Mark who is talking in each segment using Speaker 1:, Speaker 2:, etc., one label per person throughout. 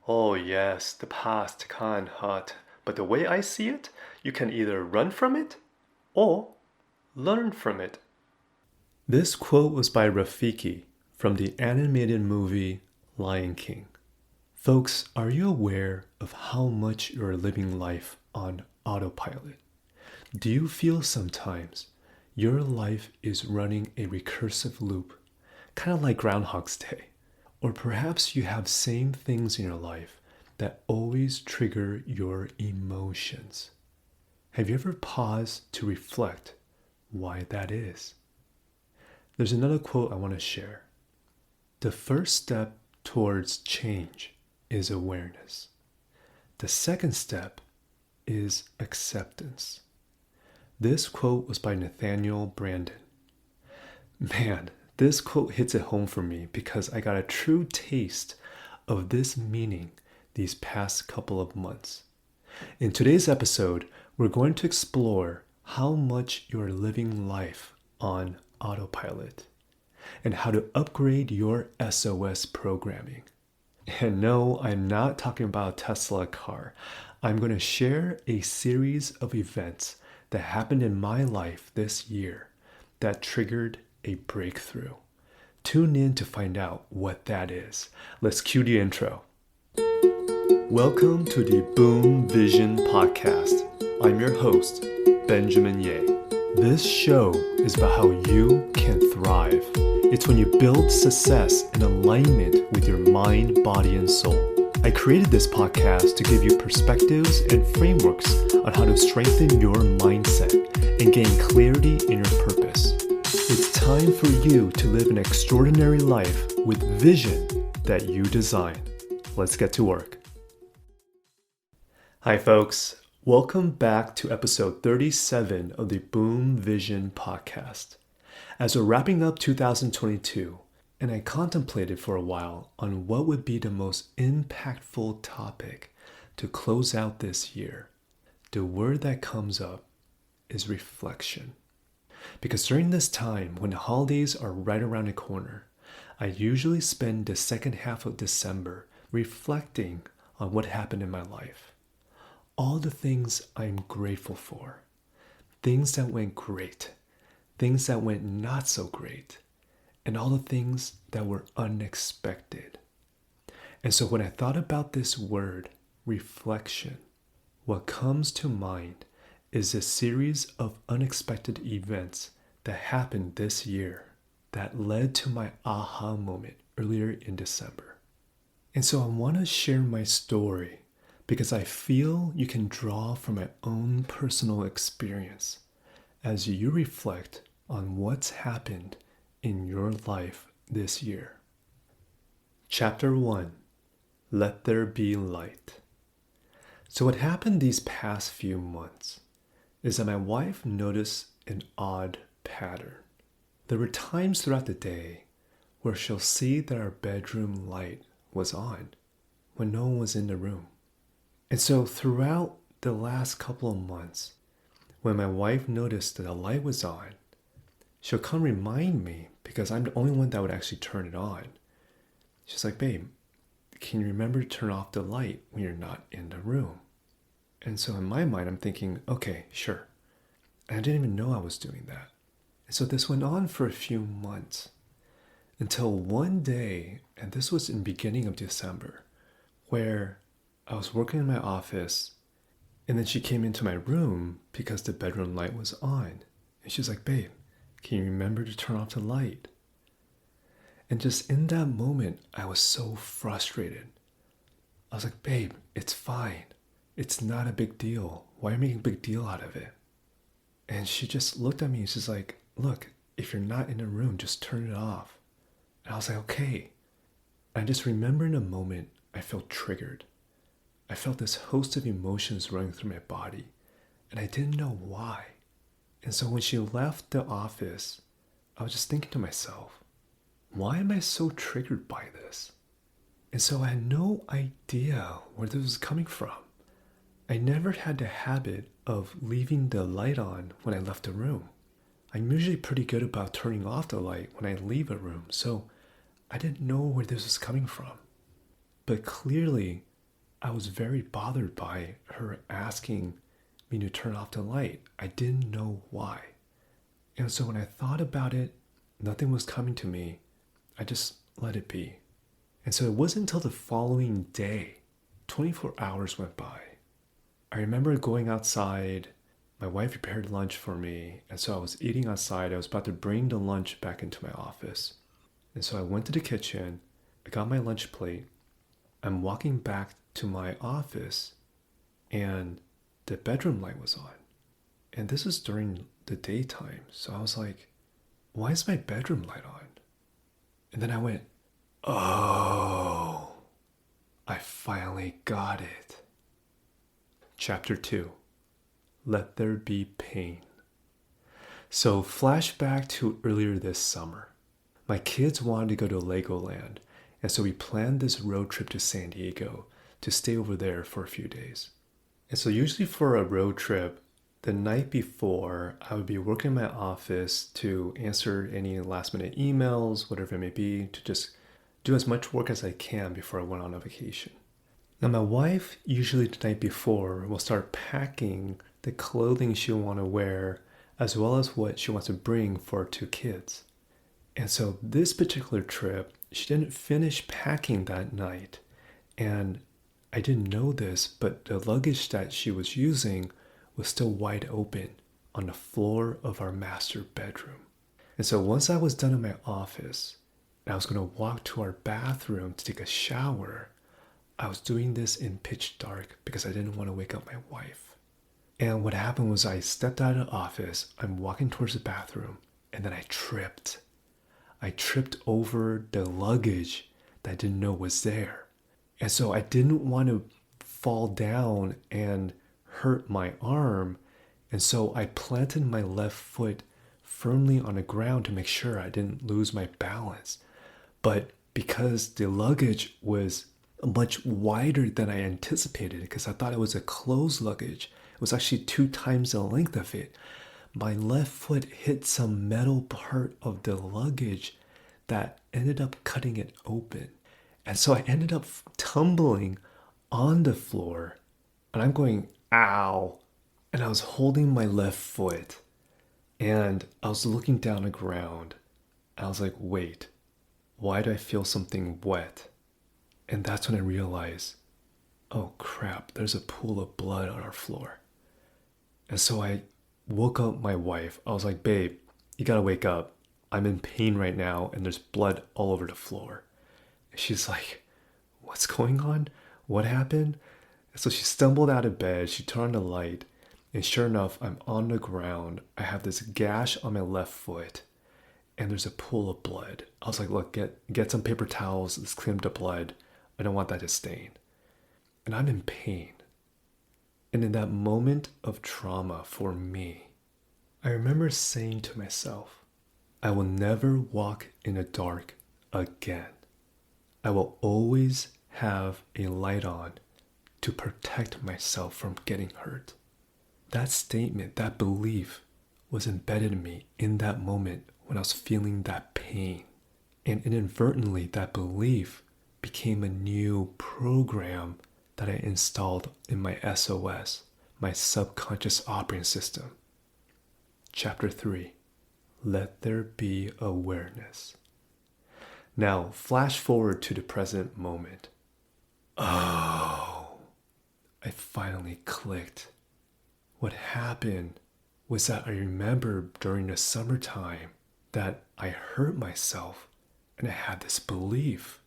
Speaker 1: Oh, yes, the past can hurt, but the way I see it, you can either run from it or learn from it. This quote was by Rafiki from the animated movie Lion King. Folks, are you aware of how much you're living life on autopilot? Do you feel sometimes your life is running a recursive loop, kind of like Groundhog's Day? Or perhaps you have same things in your life that always trigger your emotions. Have you ever paused to reflect why that is? There's another quote I want to share. The first step towards change is awareness. The second step is acceptance. This quote was by Nathaniel Branden. Man, this quote hits it home for me because I got a true taste of this meaning these past couple of months. In today's episode, we're going to explore how much you're living life on autopilot and how to upgrade your SOS programming. And no, I'm not talking about a Tesla car. I'm going to share a series of events that happened in my life this year that triggered a breakthrough. Tune in to find out what that is. Let's cue the intro. Welcome to the Boom Vision Podcast. I'm your host, Benjamin Ye. This show is about how you can thrive. It's when you build success in alignment with your mind, body, and soul. I created this podcast to give you perspectives and frameworks on how to strengthen your mindset and gain clarity in your purpose. It's time for you to live an extraordinary life with vision that you design. Let's get to work. Hi, folks. Welcome back to episode 37 of the Boom Vision Podcast. As we're wrapping up 2022, and I contemplated for a while on what would be the most impactful topic to close out this year, the word that comes up is reflection. Because during this time, when the holidays are right around the corner, I usually spend the second half of December reflecting on what happened in my life. All the things I'm grateful for, things that went great, things that went not so great, and all the things that were unexpected. And so when I thought about this word, reflection, what comes to mind is a series of unexpected events that happened this year that led to my aha moment earlier in December. And so I want to share my story because I feel you can draw from my own personal experience as you reflect on what's happened in your life this year. Chapter 1, Let There Be Light. So what happened these past few months is that my wife noticed an odd pattern. There were times throughout the day where she'll see that our bedroom light was on when no one was in the room. And so throughout the last couple of months, when my wife noticed that the light was on, she'll come remind me because I'm the only one that would actually turn it on. She's like, babe, can you remember to turn off the light when you're not in the room? And so in my mind, I'm thinking, okay, sure. And I didn't even know I was doing that. And so this went on for a few months until one day, and this was in the beginning of December, where I was working in my office and then she came into my room because the bedroom light was on. And she's like, babe, can you remember to turn off the light? And just in that moment, I was so frustrated. I was like, babe, it's fine. It's not a big deal. Why are you making a big deal out of it? And she just looked at me and she's like, look, if you're not in the room, just turn it off. And I was like, okay. I just remember in a moment, I felt triggered. I felt this host of emotions running through my body, and I didn't know why. And so when she left the office, I was just thinking to myself, why am I so triggered by this? And so I had no idea where this was coming from. I never had the habit of leaving the light on when I left a room. I'm usually pretty good about turning off the light when I leave a room, so I didn't know where this was coming from. But clearly, I was very bothered by her asking me to turn off the light. I didn't know why. And so when I thought about it, nothing was coming to me. I just let it be. And so it wasn't until the following day, 24 hours went by. I remember going outside. My wife prepared lunch for me. And so I was eating outside. I was about to bring the lunch back into my office. And so I went to the kitchen. I got my lunch plate. I'm walking back to my office and the bedroom light was on. And this was during the daytime. So I was like, why is my bedroom light on? And then I went, oh, I finally got it. Chapter 2, Let There Be Pain. So flashback to earlier this summer. My kids wanted to go to Legoland, and so we planned this road trip to San Diego to stay over there for a few days. And so usually for a road trip, the night before, I would be working in my office to answer any last minute emails, whatever it may be, to just do as much work as I can before I went on a vacation. Now my wife, usually the night before, will start packing the clothing she'll want to wear, as well as what she wants to bring for her 2 kids. And so this particular trip, she didn't finish packing that night. And I didn't know this, but the luggage that she was using was still wide open on the floor of our master bedroom. And so once I was done in my office, and I was going to walk to our bathroom to take a shower, I was doing this in pitch dark because I didn't want to wake up my wife. And what happened was I stepped out of the office, I'm walking towards the bathroom, and then I tripped. I tripped over the luggage that I didn't know was there. And so I didn't want to fall down and hurt my arm. And so I planted my left foot firmly on the ground to make sure I didn't lose my balance. But because the luggage was much wider than I anticipated, because I thought it was a closed luggage, it was actually 2 times the length of it. My left foot hit some metal part of the luggage that ended up cutting it open. And so I ended up tumbling on the floor, and I'm going, ow. And I was holding my left foot, and I was looking down the ground. I was like, wait, why do I feel something wet? And that's when I realized, oh crap, there's a pool of blood on our floor. And so I woke up my wife. I was like, babe, you gotta wake up. I'm in pain right now and there's blood all over the floor. And she's like, what's going on? What happened? And so she stumbled out of bed, she turned on the light, and sure enough, I'm on the ground. I have this gash on my left foot and there's a pool of blood. I was like, look, get some paper towels, let's clean up the blood. I don't want that to stain. And I'm in pain. And in that moment of trauma for me, I remember saying to myself, I will never walk in the dark again. I will always have a light on to protect myself from getting hurt. That statement, that belief was embedded in me in that moment when I was feeling that pain. And inadvertently, that belief became a new program that I installed in my SOS, my subconscious operating system. Chapter 3, Let There Be Awareness. Now, flash forward to the present moment. Oh, I finally clicked. What happened was that I remember during the summertime that I hurt myself and I had this belief.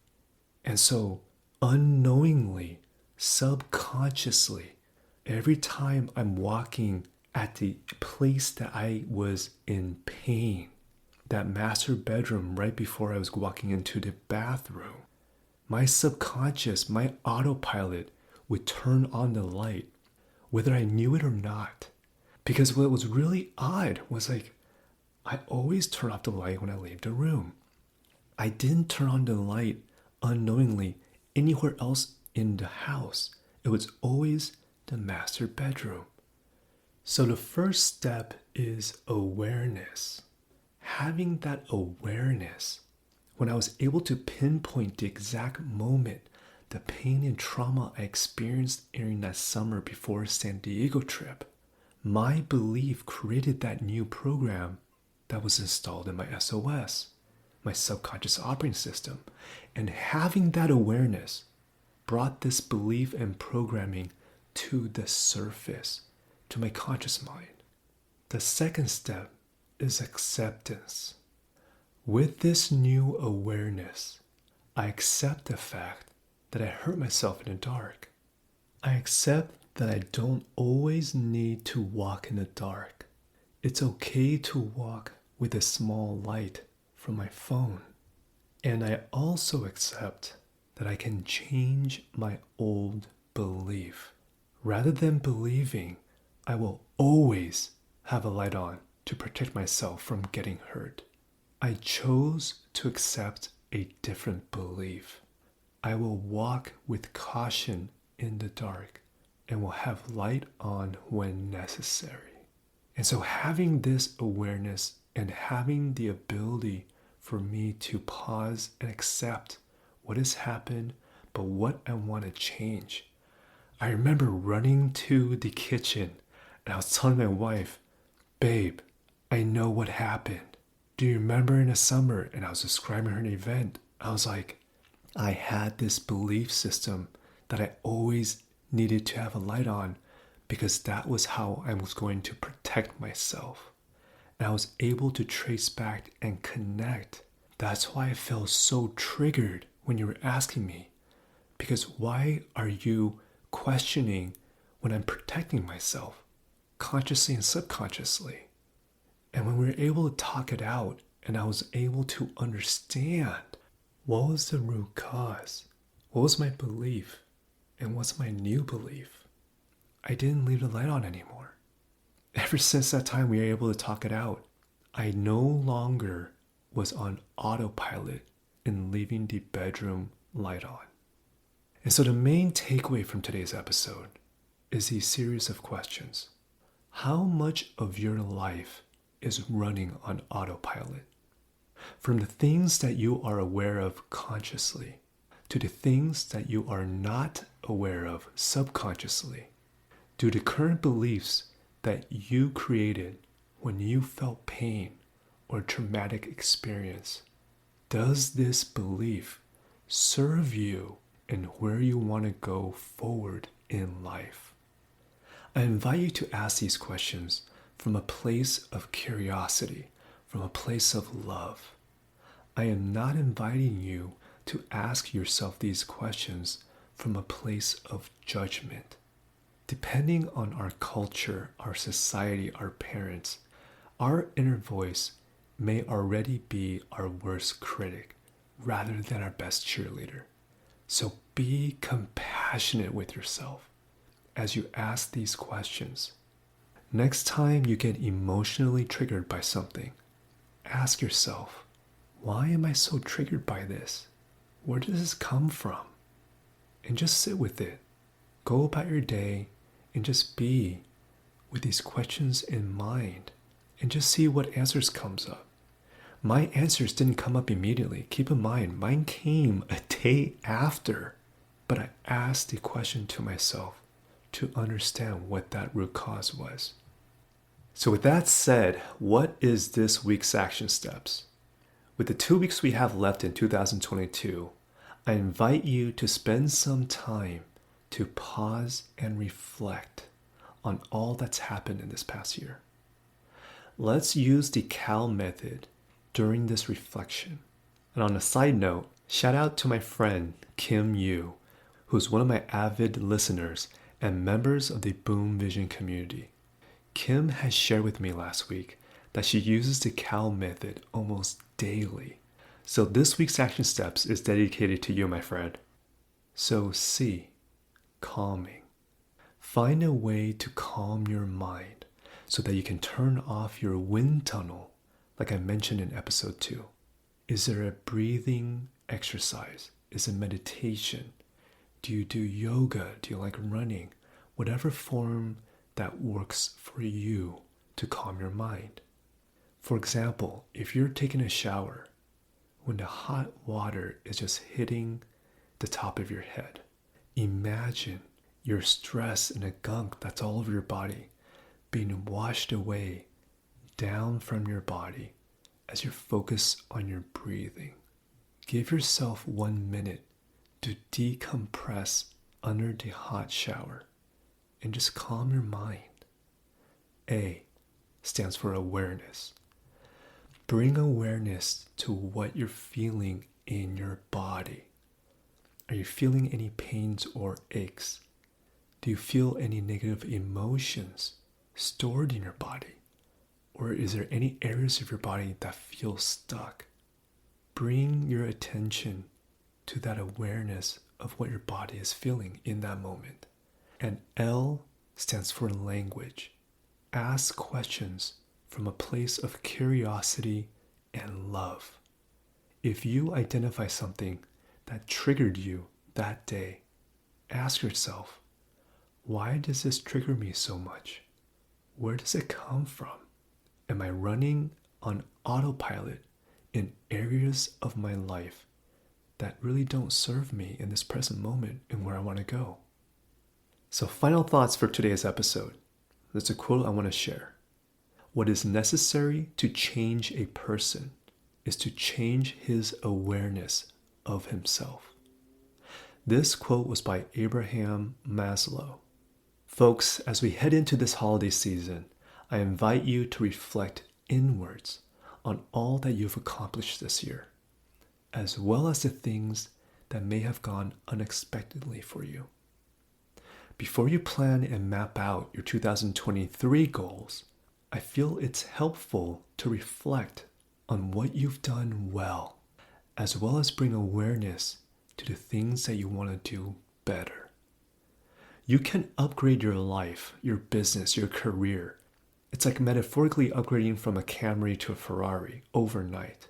Speaker 1: And so unknowingly, subconsciously, every time I'm walking at the place that I was in pain, that master bedroom right before I was walking into the bathroom, my subconscious, my autopilot would turn on the light, whether I knew it or not. Because what was really odd was like, I always turn off the light when I leave the room. I didn't turn on the light unknowingly anywhere else in the house. It was always the master bedroom. So the first step is awareness. Having that awareness, when I was able to pinpoint the exact moment the pain and trauma I experienced during that summer before San Diego trip. My belief created that new program that was installed in my SOS, my subconscious operating system. And having that awareness brought this belief and programming to the surface, to my conscious mind. The second step is acceptance. With this new awareness, I accept the fact that I hurt myself in the dark. I accept that I don't always need to walk in the dark. It's okay to walk with a small light from my phone. And I also accept that I can change my old belief. Rather than believing I will always have a light on to protect myself from getting hurt, I chose to accept a different belief. I will walk with caution in the dark and will have light on when necessary. And so having this awareness and having the ability for me to pause and accept what has happened, but what I want to change. I remember running to the kitchen and I was telling my wife, babe, I know what happened. Do you remember in the summer? And I was describing her an event. I was like, I had this belief system that I always needed to have a light on because that was how I was going to protect myself. And I was able to trace back and connect. That's why I felt so triggered when you were asking me. Because why are you questioning when I'm protecting myself, consciously and subconsciously? And when we were able to talk it out and I was able to understand what was the root cause, what was my belief, and what's my new belief, I didn't leave the light on anymore. Ever since that time we were able to talk it out, I no longer was on autopilot in leaving the bedroom light on. And so the main takeaway from today's episode is a series of questions. How much of your life is running on autopilot? From the things that you are aware of consciously to the things that you are not aware of subconsciously, to the current beliefs that you created when you felt pain or traumatic experience. Does this belief serve you in where you want to go forward in life? I invite you to ask these questions from a place of curiosity, from a place of love. I am not inviting you to ask yourself these questions from a place of judgment. Depending on our culture, our society, our parents, our inner voice may already be our worst critic rather than our best cheerleader. So be compassionate with yourself as you ask these questions. Next time you get emotionally triggered by something, ask yourself, why am I so triggered by this? Where does this come from? And just sit with it. Go about your day and just be with these questions in mind and just see what answers comes up. My answers didn't come up immediately. Keep in mind, mine came a day after, but I asked the question to myself to understand what that root cause was. So with that said, what is this week's action steps? With the 2 weeks we have left in 2022, I invite you to spend some time to pause and reflect on all that's happened in this past year. Let's use the CAL method during this reflection. And on a side note, shout out to my friend Kim Yu, who's one of my avid listeners and members of the Boom Vision community. Kim has shared with me last week that she uses the CAL method almost daily. So this week's action steps is dedicated to you, my friend. So C, calming. Find a way to calm your mind so that you can turn off your wind tunnel, like I mentioned in episode 2. Is there a breathing exercise? Is it meditation? Do you do yoga? Do you like running? Whatever form that works for you to calm your mind. For example, if you're taking a shower, when the hot water is just hitting the top of your head. Imagine your stress and the gunk that's all over your body being washed away down from your body as you focus on your breathing. Give yourself 1 minute to decompress under the hot shower and just calm your mind. A stands for awareness. Bring awareness to what you're feeling in your body. Are you feeling any pains or aches? Do you feel any negative emotions stored in your body? Or is there any areas of your body that feel stuck? Bring your attention to that awareness of what your body is feeling in that moment. And L stands for language. Ask questions from a place of curiosity and love. If you identify something that triggered you that day, ask yourself, why does this trigger me so much? Where does it come from? Am I running on autopilot in areas of my life that really don't serve me in this present moment and where I want to go? So final thoughts for today's episode. There's a quote I want to share. What is necessary to change a person is to change his awareness of himself. This quote was by Abraham Maslow. Folks, as we head into this holiday season, I invite you to reflect inwards on all that you've accomplished this year, as well as the things that may have gone unexpectedly for you. Before you plan and map out your 2023 goals, I feel it's helpful to reflect on what you've done well as bring awareness to the things that you want to do better. You can upgrade your life, your business, your career. It's like metaphorically upgrading from a Camry to a Ferrari overnight.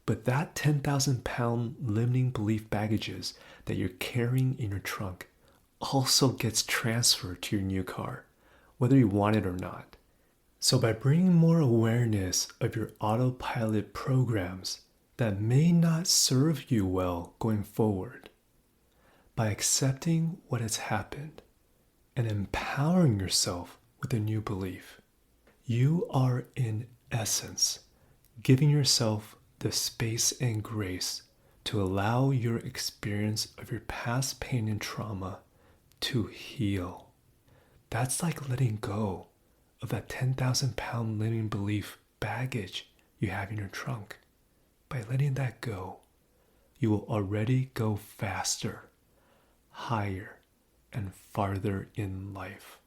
Speaker 1: But that 10,000-pound limiting belief baggages that you're carrying in your trunk also gets transferred to your new car, whether you want it or not. So by bringing more awareness of your autopilot programs that may not serve you well going forward, by accepting what has happened and empowering yourself with a new belief, you are in essence giving yourself the space and grace to allow your experience of your past pain and trauma to heal. That's like letting go of that 10,000-pound limiting belief baggage you have in your trunk. By letting that go, you will already go faster, higher, and farther in life.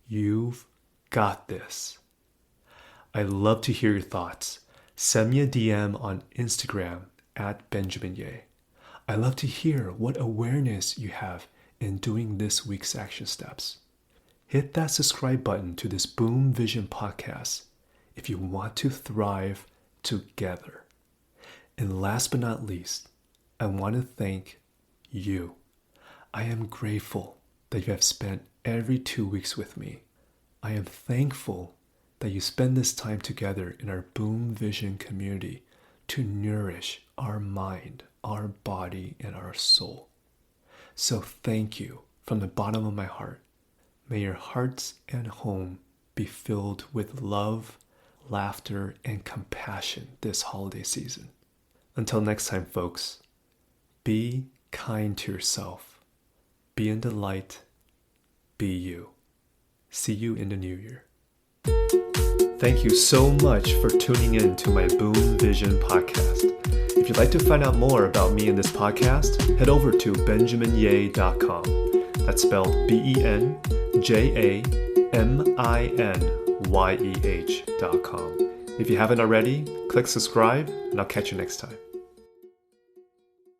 Speaker 1: You've got this. I'd love to hear your thoughts. Send me a DM on Instagram at Benjamin Ye. I'd love to hear what awareness you have in doing this week's action steps. Hit that subscribe button to this Boom Vision podcast if you want to thrive together. And last but not least, I want to thank you. I am grateful that you have spent every 2 weeks with me. I am thankful that you spend this time together in our Boom Vision community to nourish our mind, our body, and our soul. So thank you from the bottom of my heart. May your hearts and home be filled with love, laughter, and compassion this holiday season. Until next time, folks, be kind to yourself. Be in the light. Be you. See you in the new year. Thank you so much for tuning in to my Boom Vision podcast. If you'd like to find out more about me and this podcast, head over to benjaminye.com. That's spelled BenjaminYeh.com. If you haven't already, click subscribe, and I'll catch you next time.